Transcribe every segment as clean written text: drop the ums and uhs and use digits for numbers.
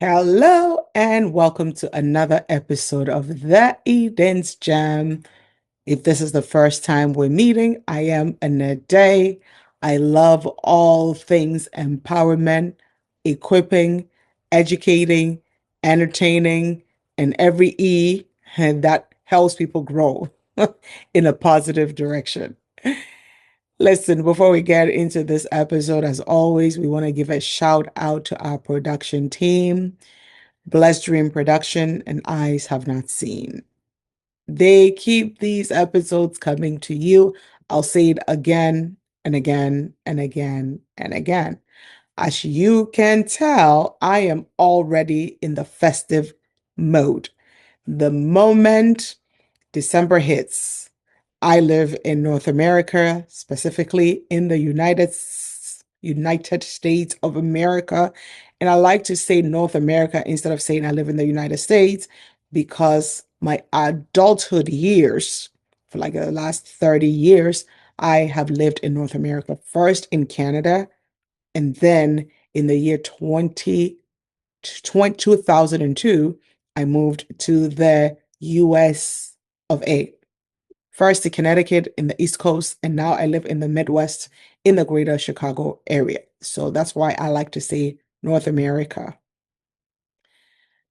Hello and welcome to another episode of The Eden's Gem. If this is the first time we're meeting, I am Anade. I love all things empowerment, equipping, educating, entertaining, and every E and that helps people grow in a positive direction. Listen, before we get into this episode, as always, we want to give a shout out to our production team. Blessed Dream Production and Eyes Have Not Seen. They keep these episodes coming to you. I'll say it again and again and again and again. As you can tell, I am already in the festive mode. The moment December hits, I live in North America, specifically in the United States of America. And I like to say North America instead of saying I live in the United States because my adulthood years, for like the last 30 years, I have lived in North America, first in Canada, and then in the year 2002, I moved to the US of A. First to Connecticut in the East Coast, and now I live in the Midwest in the greater Chicago area. So that's why I like to say North America.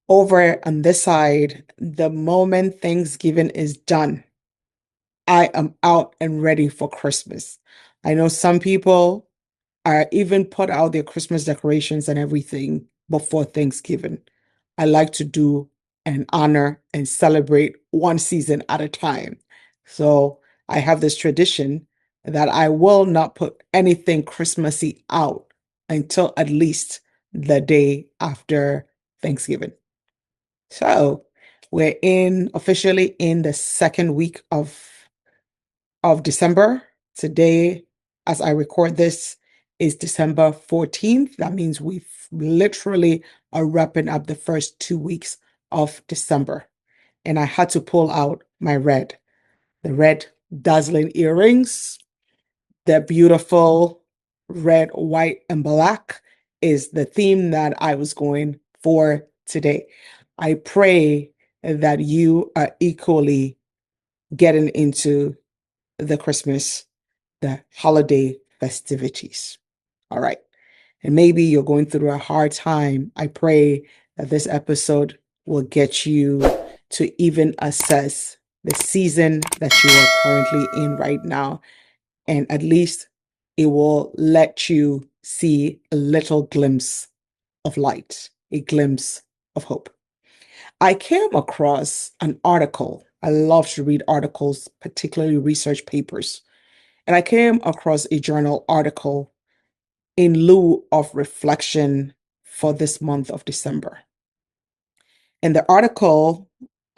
Over on this side, the moment Thanksgiving is done, I am out and ready for Christmas. I know some people are even put out their Christmas decorations and everything before Thanksgiving. I like to do and honor and celebrate one season at a time. So I have this tradition that I will not put anything Christmassy out until at least the day after Thanksgiving. So we're in officially in the second week of December. Today, as I record this, is December 14th. That means we literally are wrapping up the first 2 weeks of December. And I had to pull out my the red dazzling earrings, the beautiful red, white, and black is the theme that I was going for today. I pray that you are equally getting into the Christmas, the holiday festivities. All right. And maybe you're going through a hard time. I pray that this episode will get you to even assess the season that you are currently in right now. And at least it will let you see a little glimpse of light, a glimpse of hope. I came across an article. I love to read articles, particularly research papers. And I came across a journal article in lieu of reflection for this month of December. And the article,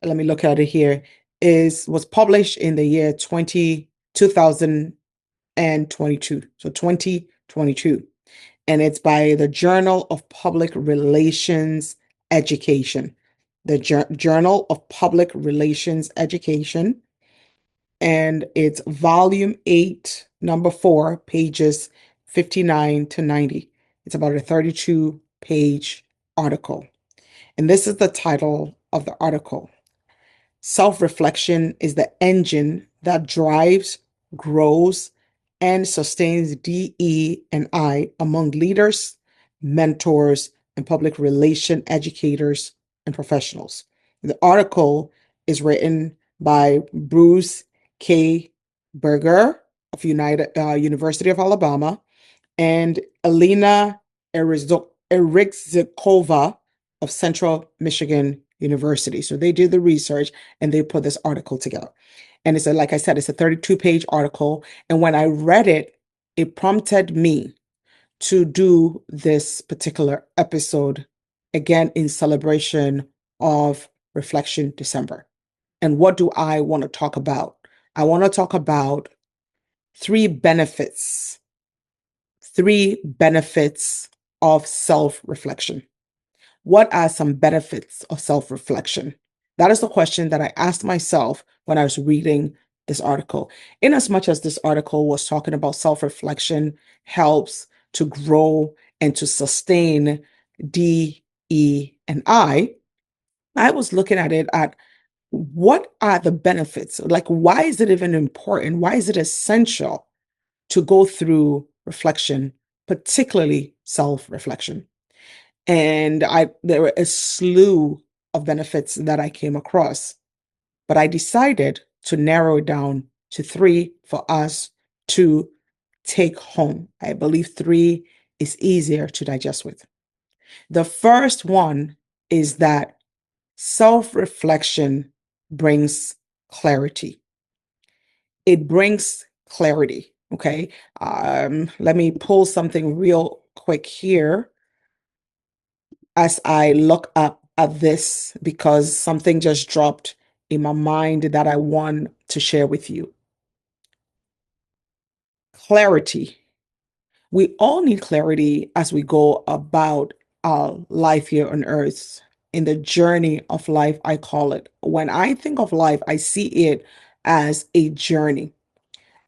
let me look at it here, was published in the year 2022. So 2022. And it's by the Journal of Public Relations Education. The Journal of Public Relations Education. And it's volume 8, number 4, pages 59 to 90. It's about a 32-page article. And this is the title of the article. Self-reflection is the engine that drives, grows, and sustains DE and I among leaders, mentors, and public relation educators and professionals. The article is written by Bruce K. Berger of University of Alabama and Elena Erixzikova of Central Michigan University. So they did the research and they put this article together. And it's like I said, it's a 32-page article. And when I read it, it prompted me to do this particular episode again in celebration of Reflection December. And what do I want to talk about? I want to talk about three benefits of self-reflection. What are some benefits of self-reflection? That is the question that I asked myself when I was reading this article. In as much as this article was talking about self-reflection helps to grow and to sustain DEI. and I was looking at it at what are the benefits? Like, why is it even important? Why is it essential to go through reflection, particularly self-reflection? And there were a slew of benefits that I came across, but I decided to narrow it down to three for us to take home. I believe three is easier to digest with. The first one is that self reflection brings clarity. It brings clarity. Okay. Let me pull something real quick here as I look up at this because something just dropped in my mind that I want to share with you. Clarity. We all need clarity as we go about our life here on earth. In the journey of life, I call it. When I think of life, I see it as a journey,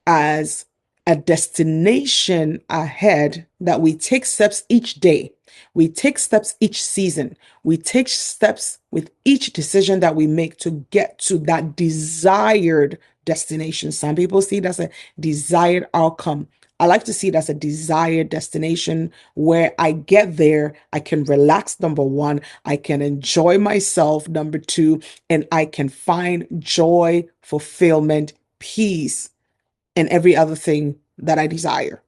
as a destination ahead that we take steps each day. We take steps each season. We take steps with each decision that we make to get to that desired destination. Some people see it as a desired outcome. I like to see it as a desired destination where I get there, I can relax, number one, I can enjoy myself, number two, and I can find joy, fulfillment, peace, and every other thing that I desire.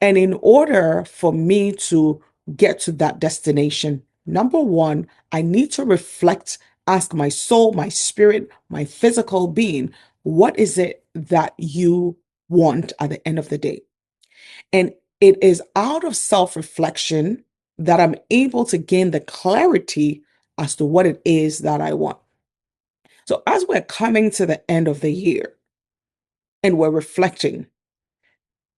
And in order for me to get to that destination, number one, I need to reflect, ask my soul, my spirit, my physical being, what is it that you want at the end of the day? And it is out of self reflection that I'm able to gain the clarity as to what it is that I want. So, as we're coming to the end of the year and we're reflecting,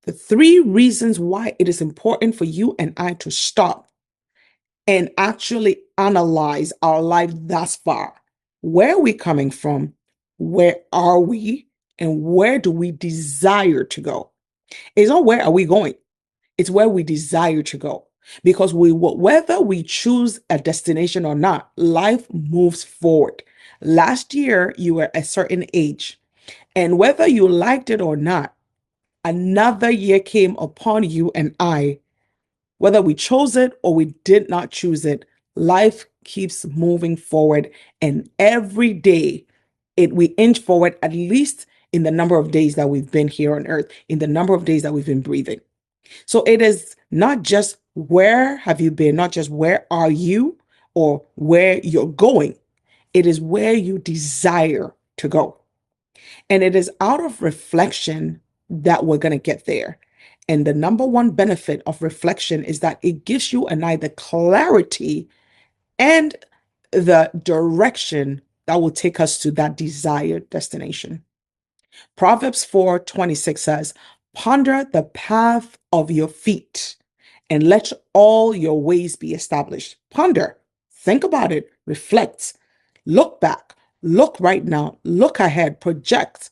the three reasons why it is important for you and I to stop and actually analyze our life thus far. Where are we coming from? Where are we? And where do we desire to go? It's not where are we going, it's where we desire to go. Because whether we choose a destination or not, life moves forward. Last year, you were a certain age, and whether you liked it or not, another year came upon you and I. Whether we chose it or we did not choose it, life keeps moving forward. And every day we inch forward, at least in the number of days that we've been here on earth, in the number of days that we've been breathing. So it is not just where have you been, not just where are you or where you're going. It is where you desire to go. And it is out of reflection that we're going to get there. And the number one benefit of reflection is that it gives you and I the clarity and the direction that will take us to that desired destination. Proverbs 4:26 says, ponder the path of your feet and let all your ways be established. Ponder, think about it, reflect, look back, look right now, look ahead, project.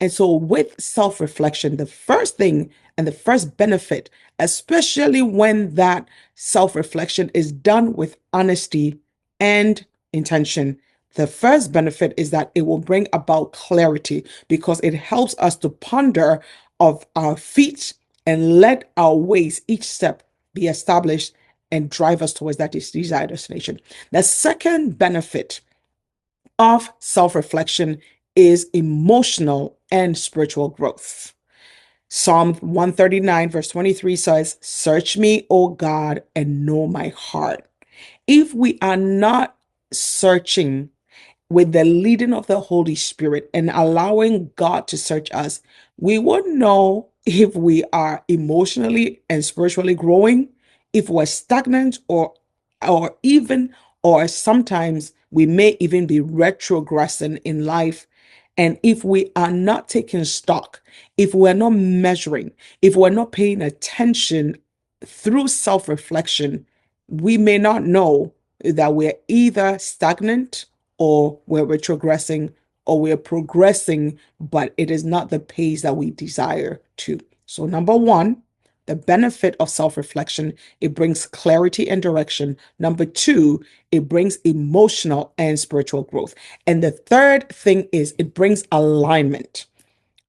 And so, with self reflection, the first thing and the first benefit, especially when that self reflection is done with honesty and intention, the first benefit is that it will bring about clarity because it helps us to ponder of our feet and let our ways, each step, be established and drive us towards that desired destination. The second benefit of self reflection is emotional and spiritual growth. Psalm 139, verse 23 says, search me, O God, and know my heart. If we are not searching with the leading of the Holy Spirit and allowing God to search us, we would know if we are emotionally and spiritually growing, if we're stagnant or sometimes we may even be retrogressing in life. And if we are not taking stock, if we're not measuring, if we're not paying attention through self-reflection, we may not know that we're either stagnant or we're retrogressing or we're progressing, but it is not the pace that we desire to. So, number one, the benefit of self-reflection, it brings clarity and direction. Number two, it brings emotional and spiritual growth. And the third thing is it brings alignment.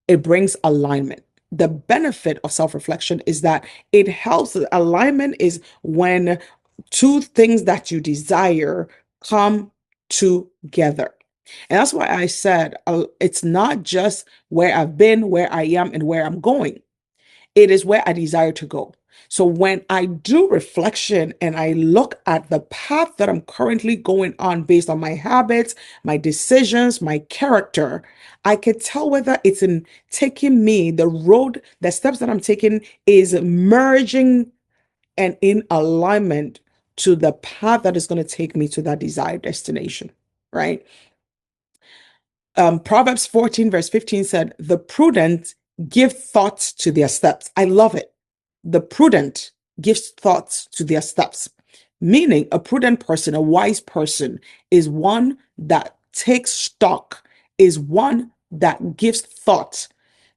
It brings alignment. The benefit of self-reflection is that it helps. Alignment is when two things that you desire come together. And that's why I said it's not just where I've been, where I am, and where I'm going. It is where I desire to go. So when I do reflection and I look at the path that I'm currently going on based on my habits, my decisions, my character, I can tell whether it's in taking me, the road, the steps that I'm taking is merging and in alignment to the path that is going to take me to that desired destination, right? Proverbs 14, verse 15 said, the prudent give thoughts to their steps. I love it. The prudent gives thoughts to their steps, meaning a prudent person, a wise person, is one that takes stock, is one that gives thought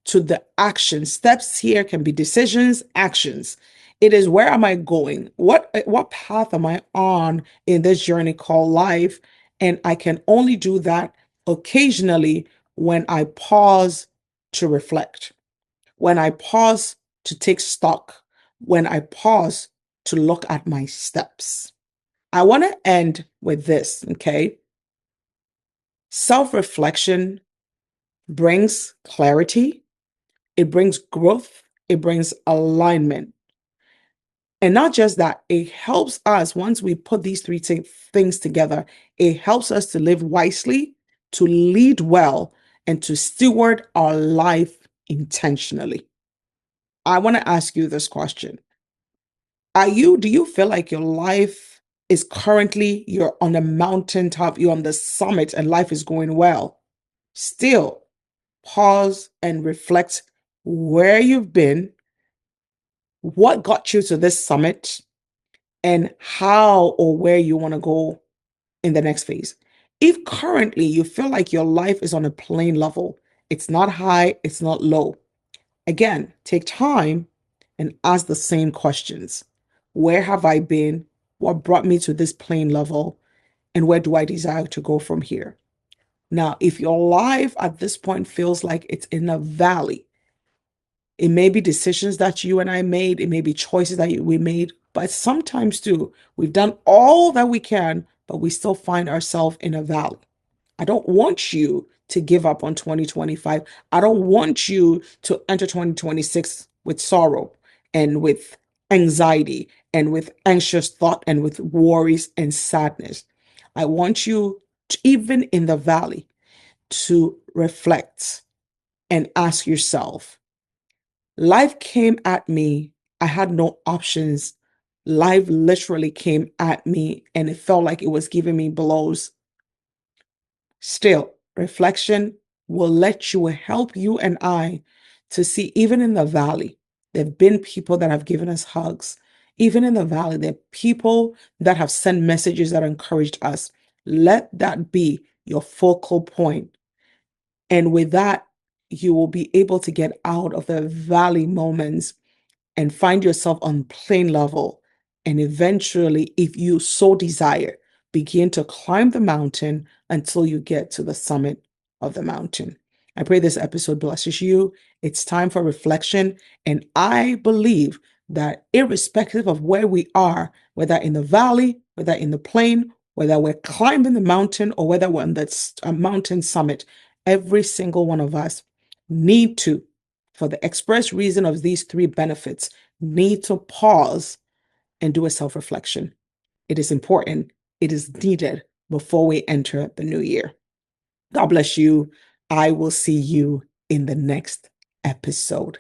to the action. Steps here can be decisions, actions. It is where am I going? What path am I on in this journey called life? And I can only do that occasionally when I pause to reflect, when I pause to take stock, when I pause to look at my steps. I want to end with this, okay? Self-reflection brings clarity, it brings growth, it brings alignment. And not just that, it helps us, once we put these three things together, it helps us to live wisely, to lead well, and to steward our life intentionally. I want to ask you this question. Do you feel like your life is currently, you're on the mountaintop, you're on the summit, and life is going well? Still, pause and reflect where you've been, what got you to this summit, and how or where you want to go in the next phase. If currently you feel like your life is on a plain level, it's not high, it's not low. Again, take time and ask the same questions. Where have I been? What brought me to this plain level? And where do I desire to go from here? Now, if your life at this point feels like it's in a valley, it may be decisions that you and I made, it may be choices that we made, but sometimes too, we've done all that we can, but we still find ourselves in a valley. I don't want you to give up on 2025. I don't want you to enter 2026 with sorrow and with anxiety and with anxious thought and with worries and sadness. I want you to, even in the valley, to reflect and ask yourself, life came at me. I had no options. Life literally came at me and it felt like it was giving me blows. Still, reflection will let you help you and I to see, even in the valley, there have been people that have given us hugs. Even in the valley, there are people that have sent messages that encouraged us. Let that be your focal point. And with that, you will be able to get out of the valley moments and find yourself on plain level. And eventually, if you so desire, begin to climb the mountain until you get to the summit of the mountain. I pray this episode blesses you. It's time for reflection. And I believe that irrespective of where we are, whether in the valley, whether in the plain, whether we're climbing the mountain or whether we're on the mountain summit, every single one of us need to, for the express reason of these three benefits, need to pause and do a self-reflection. It is important. It is needed before we enter the new year. God bless you. I will see you in the next episode.